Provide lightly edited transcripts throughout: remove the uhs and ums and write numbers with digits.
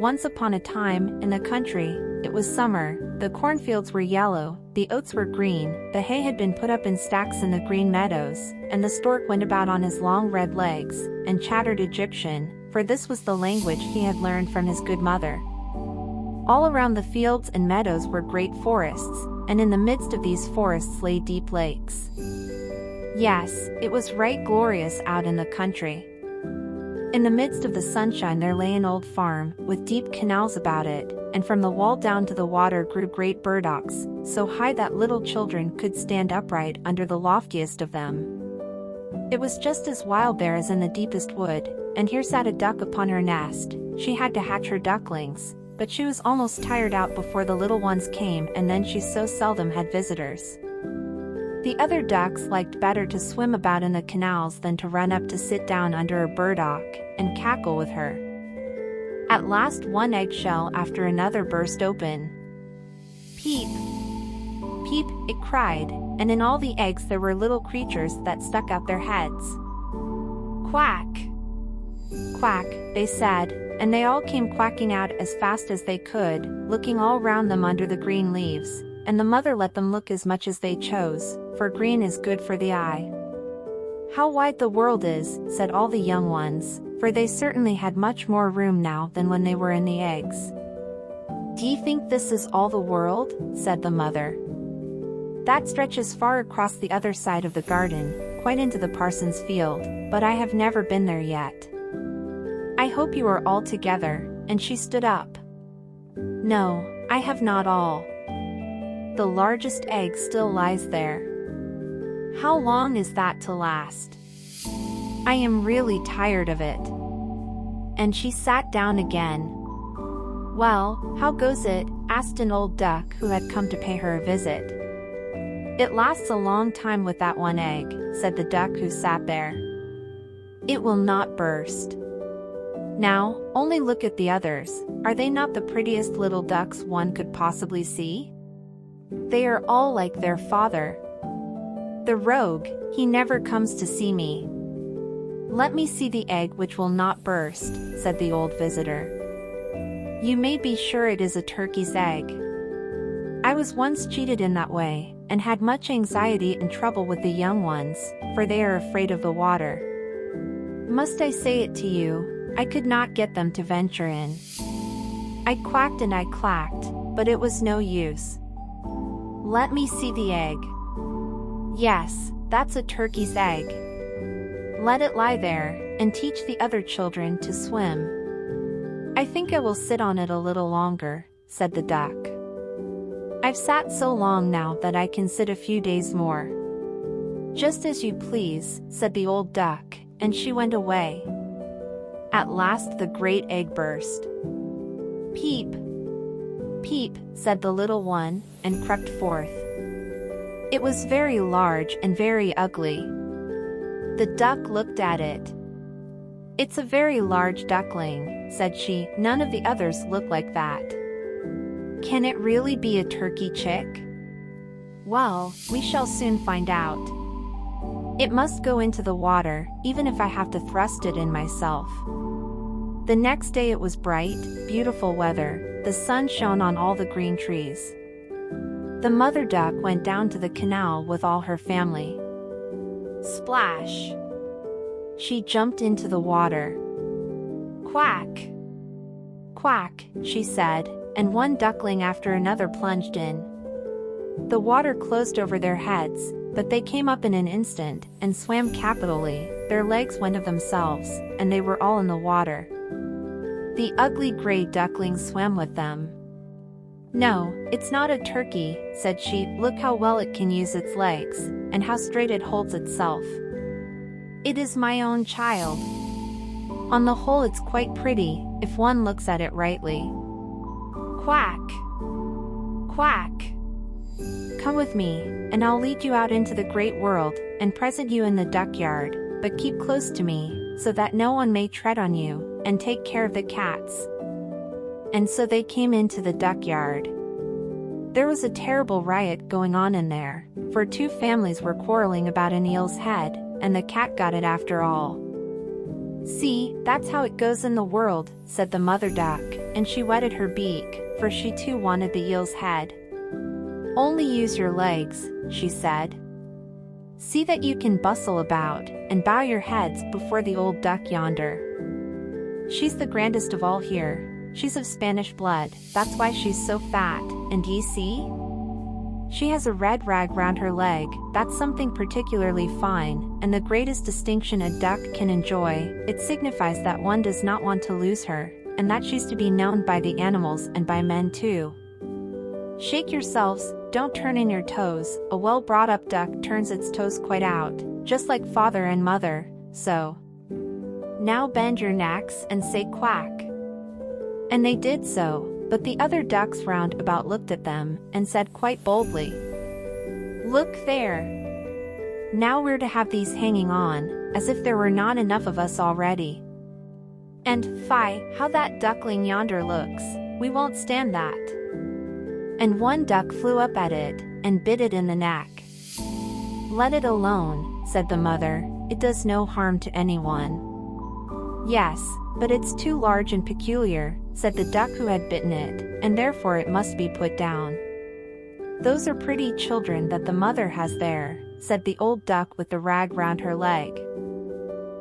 Once upon a time, in the country, it was summer, the cornfields were yellow, the oats were green, the hay had been put up in stacks in the green meadows, and the stork went about on his long red legs, and chattered Egyptian, for this was the language he had learned from his good mother. All around the fields and meadows were great forests, and in the midst of these forests lay deep lakes. Yes, it was right glorious out in the country. In the midst of the sunshine there lay an old farm, with deep canals about it, and from the wall down to the water grew great burdocks, so high that little children could stand upright under the loftiest of them. It was just as wild there as in the deepest wood, and here sat a duck upon her nest. She had to hatch her ducklings, but she was almost tired out before the little ones came, and then she so seldom had visitors. The other ducks liked better to swim about in the canals than to run up to sit down under a burdock and cackle with her. At last one eggshell after another burst open. "Peep! Peep!" it cried, and in all the eggs there were little creatures that stuck out their heads. "Quack! Quack!" they said, and they all came quacking out as fast as they could, looking all round them under the green leaves, and the mother let them look as much as they chose, for green is good for the eye. "How wide the world is," said all the young ones, for they certainly had much more room now than when they were in the eggs. "Do you think this is all the world?" said the mother. "That stretches far across the other side of the garden, quite into the parson's field, but I have never been there yet. I hope you are all together," and she stood up. "No, I have not all. The largest egg still lies there. How long is that to last? I am really tired of it." And she sat down again. "Well, how goes it?" asked an old duck who had come to pay her a visit. "It lasts a long time with that one egg," said the duck who sat there. "It will not burst. Now, only look at the others, are they not the prettiest little ducks one could possibly see? They are all like their father. The rogue, he never comes to see me." "Let me see the egg which will not burst," said the old visitor. "You may be sure it is a turkey's egg. I was once cheated in that way, and had much anxiety and trouble with the young ones, for they are afraid of the water. Must I say it to you? I could not get them to venture in. I quacked and I clacked, but it was no use. Let me see the egg. Yes, that's a turkey's egg. Let it lie there, and teach the other children to swim." "I think I will sit on it a little longer," said the duck. "I've sat so long now that I can sit a few days more." "Just as you please," said the old duck, and she went away. At last the great egg burst. "Peep! Peep!" said the little one, and crept forth. It was very large and very ugly. The duck looked at it. "It's a very large duckling," said she. "None of the others look like that. Can it really be a turkey chick? Well, we shall soon find out. It must go into the water, even if I have to thrust it in myself." The next day it was bright, beautiful weather, the sun shone on all the green trees. The mother duck went down to the canal with all her family. Splash! She jumped into the water. "Quack! Quack!" she said, and one duckling after another plunged in. The water closed over their heads, but they came up in an instant, and swam capitally. Their legs went of themselves, and they were all in the water. The ugly gray duckling swam with them. "No, it's not a turkey," said she. "Look how well it can use its legs, and how straight it holds itself. It is my own child. On the whole it's quite pretty, if one looks at it rightly. Quack! Quack! Come with me, and I'll lead you out into the great world, and present you in the duckyard, but keep close to me, so that no one may tread on you, and take care of the cats." And so they came into the duckyard. There was a terrible riot going on in there, for two families were quarreling about an eel's head, and the cat got it after all. "See, that's how it goes in the world," said the mother duck, and she wetted her beak, for she too wanted the eel's head. "Only use your legs," she said. "See that you can bustle about, and bow your heads before the old duck yonder. She's the grandest of all here. She's of Spanish blood, that's why she's so fat, and ye see? She has a red rag round her leg, that's something particularly fine, and the greatest distinction a duck can enjoy. It signifies that one does not want to lose her, and that she's to be known by the animals and by men too. Shake yourselves, don't turn in your toes, a well-brought-up duck turns its toes quite out, just like father and mother, so. Now bend your necks and say quack." And they did so, but the other ducks round about looked at them, and said quite boldly, "Look there! Now we're to have these hanging on, as if there were not enough of us already. And, fie, how that duckling yonder looks, we won't stand that." And one duck flew up at it, and bit it in the neck. "Let it alone," said the mother, "it does no harm to anyone." "Yes, but it's too large and peculiar," said the duck who had bitten it, "and therefore it must be put down." "Those are pretty children that the mother has there," said the old duck with the rag round her leg.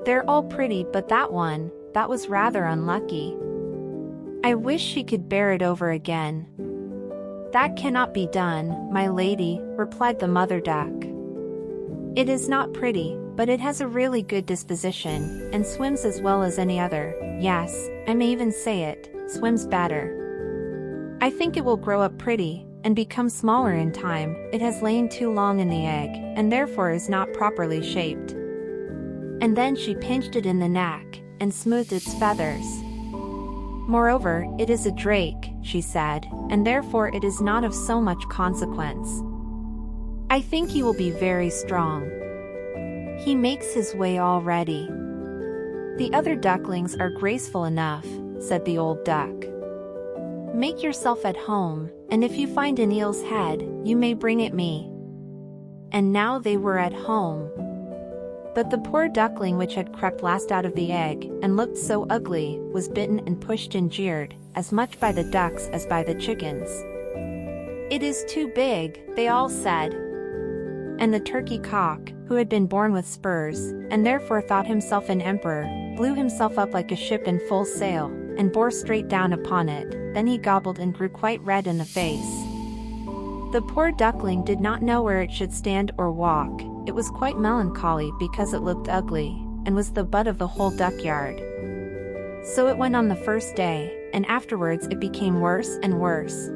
"They're all pretty, but that one, that was rather unlucky. I wish she could bear it over again." "That cannot be done, my lady," replied the mother duck. "It is not pretty, but it has a really good disposition, and swims as well as any other. Yes, I may even say it, swims better. I think it will grow up pretty, and become smaller in time. It has lain too long in the egg, and therefore is not properly shaped." And then she pinched it in the neck, and smoothed its feathers. "Moreover, it is a drake," she said, "and therefore it is not of so much consequence. I think he will be very strong. He makes his way already." "The other ducklings are graceful enough," said the old duck. "Make yourself at home, and if you find an eel's head, you may bring it me." And now they were at home. But the poor duckling which had crept last out of the egg, and looked so ugly, was bitten and pushed and jeered, as much by the ducks as by the chickens. "It is too big," they all said. And the turkey cock, who had been born with spurs, and therefore thought himself an emperor, blew himself up like a ship in full sail, and bore straight down upon it. Then he gobbled and grew quite red in the face. The poor duckling did not know where it should stand or walk. It was quite melancholy because it looked ugly, and was the butt of the whole duckyard. So it went on the first day, and afterwards it became worse and worse.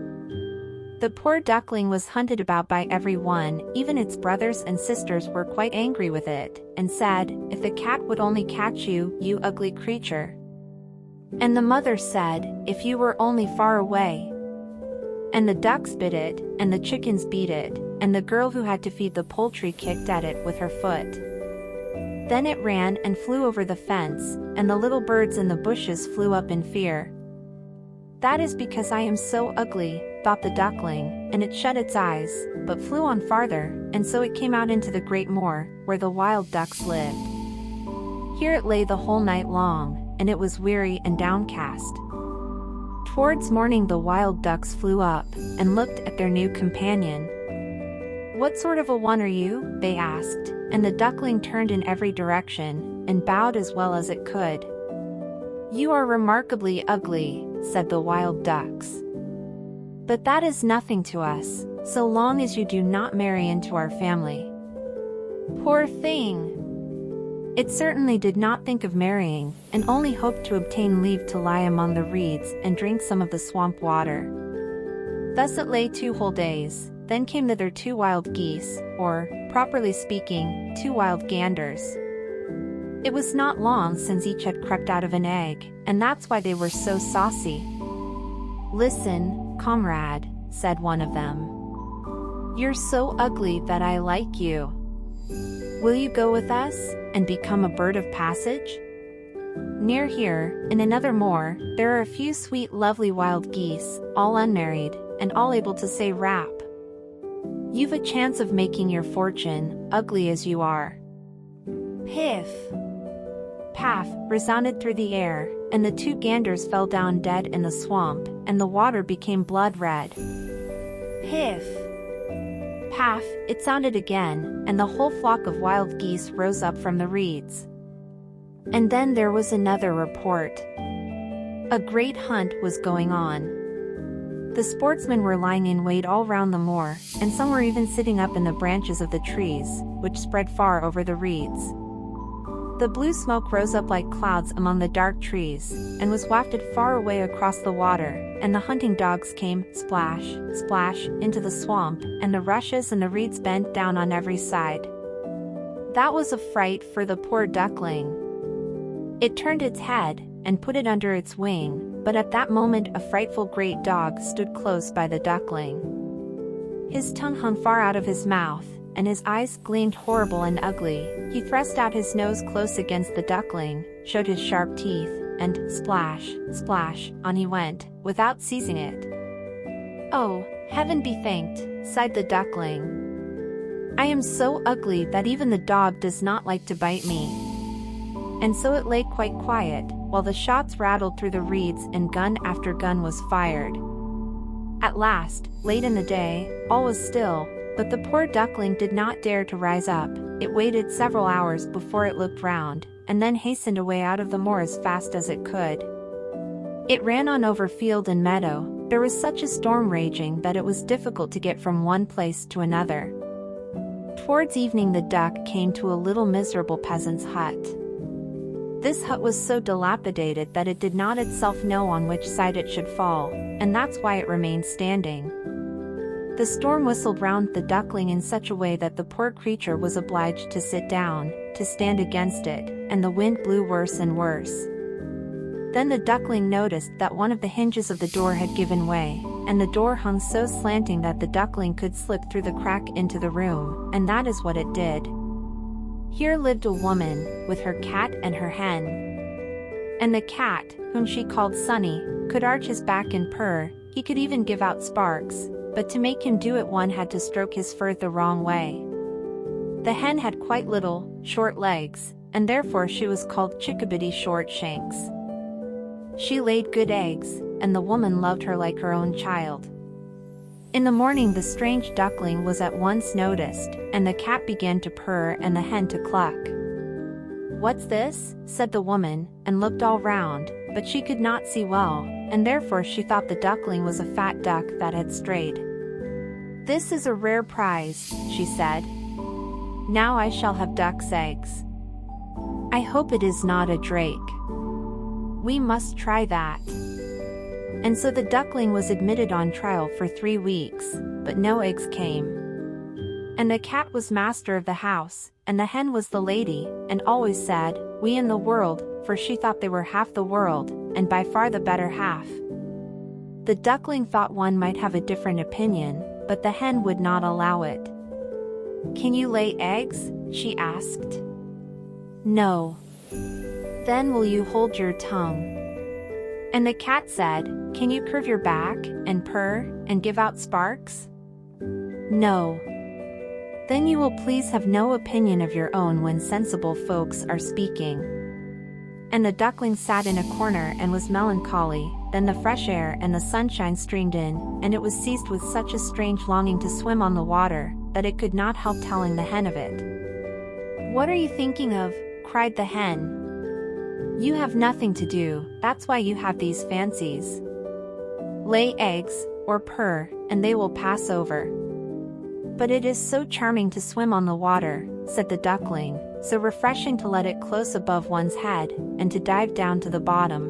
The poor duckling was hunted about by every one, even its brothers and sisters were quite angry with it, and said, "If the cat would only catch you, you ugly creature." And the mother said, "If you were only far away." And the ducks bit it, and the chickens beat it, and the girl who had to feed the poultry kicked at it with her foot. Then it ran and flew over the fence, and the little birds in the bushes flew up in fear. "That is because I am so ugly," thought the duckling, and it shut its eyes, but flew on farther, and so it came out into the great moor, where the wild ducks lived. Here it lay the whole night long, and it was weary and downcast. Towards morning the wild ducks flew up, and looked at their new companion. "What sort of a one are you?" they asked, and the duckling turned in every direction, and bowed as well as it could. "You are remarkably ugly," said the wild ducks. "But that is nothing to us, so long as you do not marry into our family." Poor thing! It certainly did not think of marrying, and only hoped to obtain leave to lie among the reeds and drink some of the swamp water. Thus it lay 2 whole days. Then came thither 2 wild geese, or, properly speaking, 2 wild ganders. It was not long since each had crept out of an egg, and that's why they were so saucy. "Listen, comrade," said one of them. "You're so ugly that I like you. Will you go with us, and become a bird of passage? Near here, in another moor, there are a few sweet lovely wild geese, all unmarried, and all able to say rap. You've a chance of making your fortune, ugly as you are." Piff! "Paff" resounded through the air, and the two ganders fell down dead in the swamp, and the water became blood red. "Piff! Paff" it sounded again, and the whole flock of wild geese rose up from the reeds. And then there was another report. A great hunt was going on. The sportsmen were lying in wait all round the moor, and some were even sitting up in the branches of the trees, which spread far over the reeds. The blue smoke rose up like clouds among the dark trees, and was wafted far away across the water, and the hunting dogs came, splash, splash, into the swamp, and the rushes and the reeds bent down on every side. That was a fright for the poor duckling. It turned its head, and put it under its wing, but at that moment a frightful great dog stood close by the duckling. His tongue hung far out of his mouth, and his eyes gleamed horrible and ugly. He thrust out his nose close against the duckling, showed his sharp teeth, and splash, splash, on he went, without seizing it. "Oh, heaven be thanked," sighed the duckling. "I am so ugly that even the dog does not like to bite me." And so it lay quite quiet, while the shots rattled through the reeds and gun after gun was fired. At last, late in the day, all was still, but the poor duckling did not dare to rise up. It waited several hours before it looked round, and then hastened away out of the moor as fast as it could. It ran on over field and meadow. There was such a storm raging that it was difficult to get from one place to another. Towards evening the duck came to a little miserable peasant's hut. This hut was so dilapidated that it did not itself know on which side it should fall, and that's why it remained standing. The storm whistled round the duckling in such a way that the poor creature was obliged to sit down, to stand against it, and the wind blew worse and worse. Then the duckling noticed that one of the hinges of the door had given way, and the door hung so slanting that the duckling could slip through the crack into the room, and that is what it did. Here lived a woman, with her cat and her hen. And the cat, whom she called Sonny, could arch his back and purr. He could even give out sparks, but to make him do it one had to stroke his fur the wrong way. The hen had quite little, short legs, and therefore she was called Chickabiddy Short Shanks. She laid good eggs, and the woman loved her like her own child. In the morning the strange duckling was at once noticed, and the cat began to purr and the hen to cluck. "What's this?" said the woman, and looked all round, but she could not see well, and therefore she thought the duckling was a fat duck that had strayed. "This is a rare prize," she said. "Now I shall have duck's eggs. I hope it is not a drake. We must try that." And so the duckling was admitted on trial for 3 weeks, but no eggs came. And the cat was master of the house, and the hen was the lady, and always said, "We in the world," for she thought they were half the world, and by far the better half. The duckling thought one might have a different opinion, but the hen would not allow it. "Can you lay eggs?" she asked. "No." "Then will you hold your tongue?" And the cat said, "Can you curve your back, and purr, and give out sparks?" "No." "Then you will please have no opinion of your own when sensible folks are speaking." And the duckling sat in a corner and was melancholy. Then the fresh air and the sunshine streamed in, and it was seized with such a strange longing to swim on the water, that it could not help telling the hen of it. "What are you thinking of?" cried the hen. "You have nothing to do, that's why you have these fancies. Lay eggs, or purr, and they will pass over." "But it is so charming to swim on the water," said the duckling, "so refreshing to let it close above one's head, and to dive down to the bottom."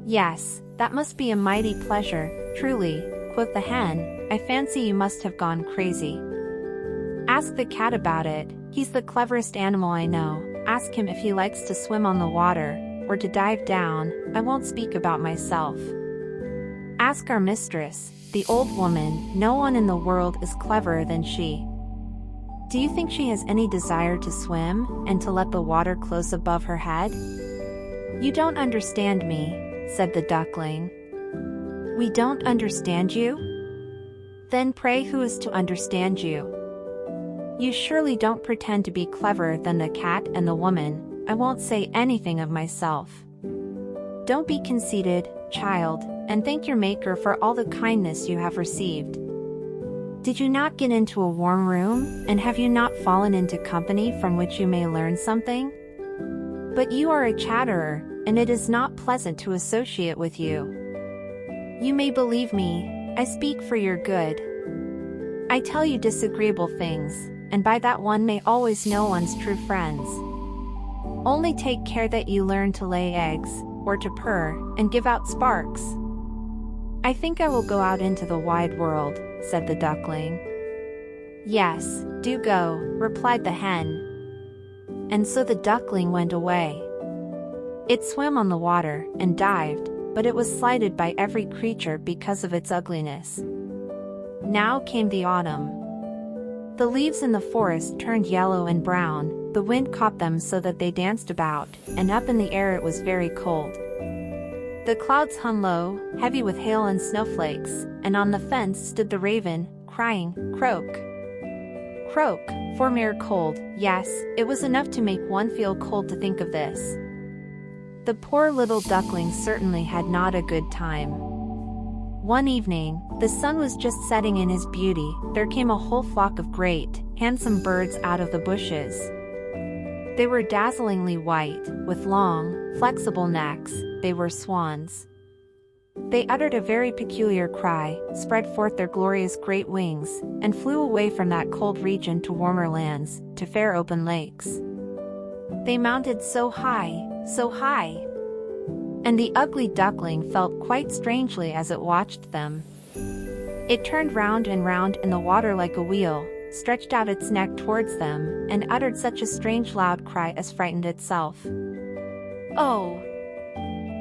"Yes, that must be a mighty pleasure, truly," quoth the hen. "I fancy you must have gone crazy. Ask the cat about it, he's the cleverest animal I know. Ask him if he likes to swim on the water, or to dive down. I won't speak about myself. Ask our mistress, the old woman. No one in the world is cleverer than she. Do you think she has any desire to swim, and to let the water close above her head?" "You don't understand me," said the duckling. "We don't understand you? Then pray who is to understand you? You surely don't pretend to be cleverer than the cat and the woman, I won't say anything of myself. Don't be conceited, child, and thank your Maker for all the kindness you have received. Did you not get into a warm room, and have you not fallen into company from which you may learn something? But you are a chatterer, and it is not pleasant to associate with you. You may believe me, I speak for your good. I tell you disagreeable things, and by that one may always know one's true friends. Only take care that you learn to lay eggs, or to purr, and give out sparks. I think I will go out into the wide world, said the duckling. Yes, do go, replied the hen. And so the duckling went away. It swam on the water, and dived, but it was slighted by every creature because of its ugliness. Now came the autumn. The leaves in the forest turned yellow and brown, the wind caught them so that they danced about, and up in the air it was very cold. The clouds hung low, heavy with hail and snowflakes, and on the fence stood the raven, crying, "Croak! Croak, for mere cold." Yes, it was enough to make one feel cold to think of this. The poor little duckling certainly had not a good time. One evening, the sun was just setting in his beauty, there came a whole flock of great, handsome birds out of the bushes. They were dazzlingly white, with long, flexible necks, they were swans. They uttered a very peculiar cry, spread forth their glorious great wings, and flew away from that cold region to warmer lands, to fair open lakes. They mounted so high, and the ugly duckling felt quite strangely as it watched them. It turned round and round in the water like a wheel, stretched out its neck towards them, and uttered such a strange loud cry as frightened itself. Oh!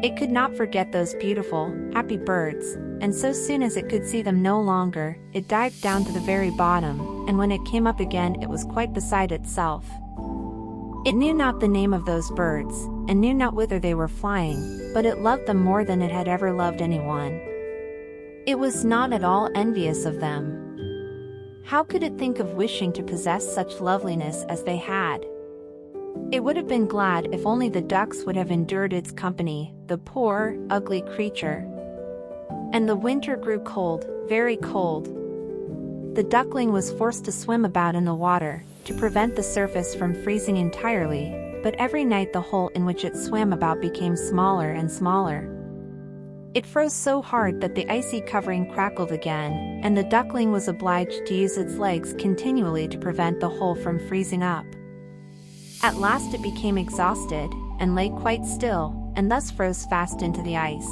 It could not forget those beautiful, happy birds, and so soon as it could see them no longer, it dived down to the very bottom, and when it came up again it was quite beside itself. It knew not the name of those birds, and knew not whither they were flying, but it loved them more than it had ever loved anyone. It was not at all envious of them. How could it think of wishing to possess such loveliness as they had? It would have been glad if only the ducks would have endured its company, the poor, ugly creature. And the winter grew cold, very cold. The duckling was forced to swim about in the water, to prevent the surface from freezing entirely, but every night the hole in which it swam about became smaller and smaller. It froze so hard that the icy covering crackled again, and the duckling was obliged to use its legs continually to prevent the hole from freezing up. At last it became exhausted, and lay quite still, and thus froze fast into the ice.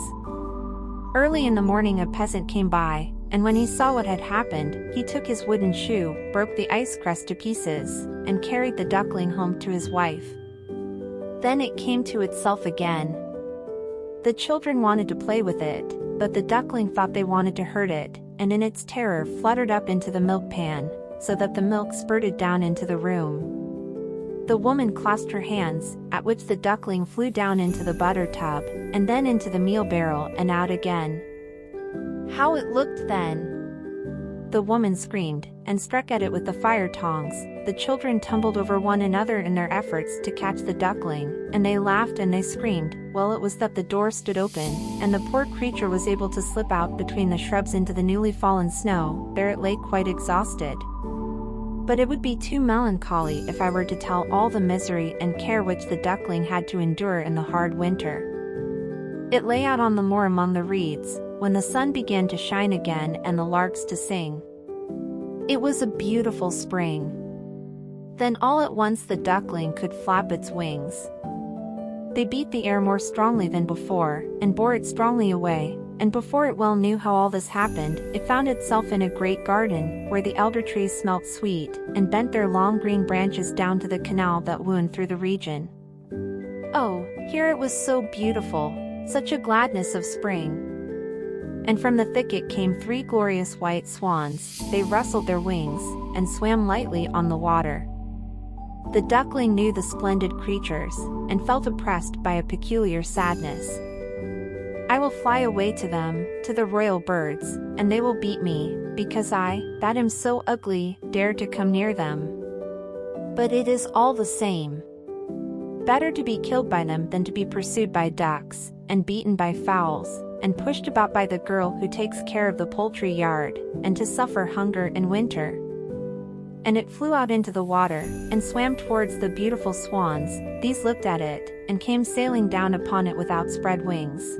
Early in the morning a peasant came by, and when he saw what had happened, he took his wooden shoe, broke the ice crust to pieces, and carried the duckling home to his wife. Then it came to itself again. The children wanted to play with it, but the duckling thought they wanted to hurt it, and in its terror fluttered up into the milk pan, so that the milk spurted down into the room. The woman clasped her hands, at which the duckling flew down into the butter tub, and then into the meal barrel and out again. How it looked then! The woman screamed, and struck at it with the fire tongs. The children tumbled over one another in their efforts to catch the duckling, and they laughed and they screamed. Well, it was that the door stood open, and the poor creature was able to slip out between the shrubs into the newly fallen snow. There it lay quite exhausted. But it would be too melancholy if I were to tell all the misery and care which the duckling had to endure in the hard winter. It lay out on the moor among the reeds, when the sun began to shine again and the larks to sing. It was a beautiful spring. Then all at once the duckling could flap its wings. They beat the air more strongly than before, and bore it strongly away, and before it well knew how all this happened, it found itself in a great garden, where the elder trees smelt sweet, and bent their long green branches down to the canal that wound through the region. Oh, here it was so beautiful, such a gladness of spring. And from the thicket came 3 glorious white swans. They rustled their wings, and swam lightly on the water. The duckling knew the splendid creatures, and felt oppressed by a peculiar sadness. I will fly away to them, to the royal birds, and they will beat me, because I, that am so ugly, dare to come near them. But it is all the same. Better to be killed by them than to be pursued by ducks, and beaten by fowls, and pushed about by the girl who takes care of the poultry yard, and to suffer hunger in winter. And it flew out into the water, and swam towards the beautiful swans. These looked at it, and came sailing down upon it with outspread wings.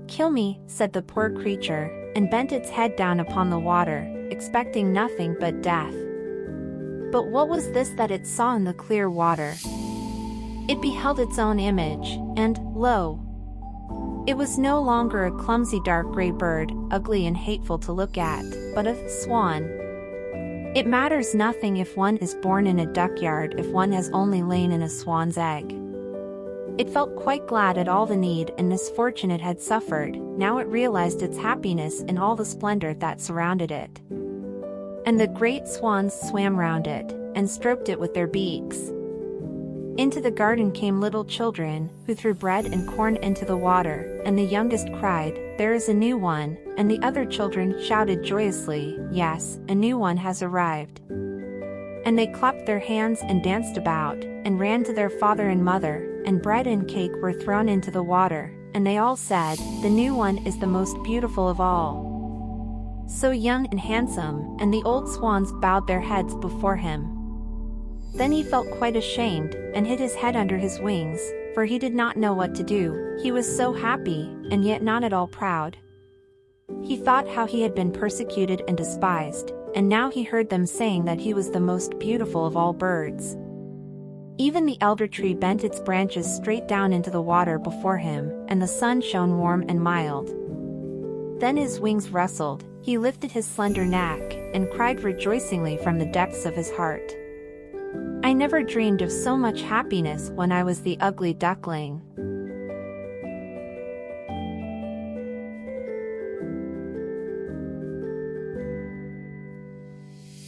"Kill me," said the poor creature, and bent its head down upon the water, expecting nothing but death. But what was this that it saw in the clear water? It beheld its own image, and, lo! It was no longer a clumsy dark gray bird, ugly and hateful to look at, but a swan. It matters nothing if one is born in a duckyard if one has only lain in a swan's egg. It felt quite glad at all the need and misfortune it had suffered. Now it realized its happiness in all the splendor that surrounded it. And the great swans swam round it, and stroked it with their beaks. Into the garden came little children, who threw bread and corn into the water, and the youngest cried, "There is a new one," and the other children shouted joyously, "Yes, a new one has arrived." And they clapped their hands and danced about, and ran to their father and mother, and bread and cake were thrown into the water, and they all said, "The new one is the most beautiful of all. So young and handsome," and the old swans bowed their heads before him. Then he felt quite ashamed, and hid his head under his wings, for he did not know what to do. He was so happy, and yet not at all proud. He thought how he had been persecuted and despised, and now he heard them saying that he was the most beautiful of all birds. Even the elder tree bent its branches straight down into the water before him, and the sun shone warm and mild. Then his wings rustled, he lifted his slender neck, and cried rejoicingly from the depths of his heart, "I never dreamed of so much happiness when I was the ugly duckling."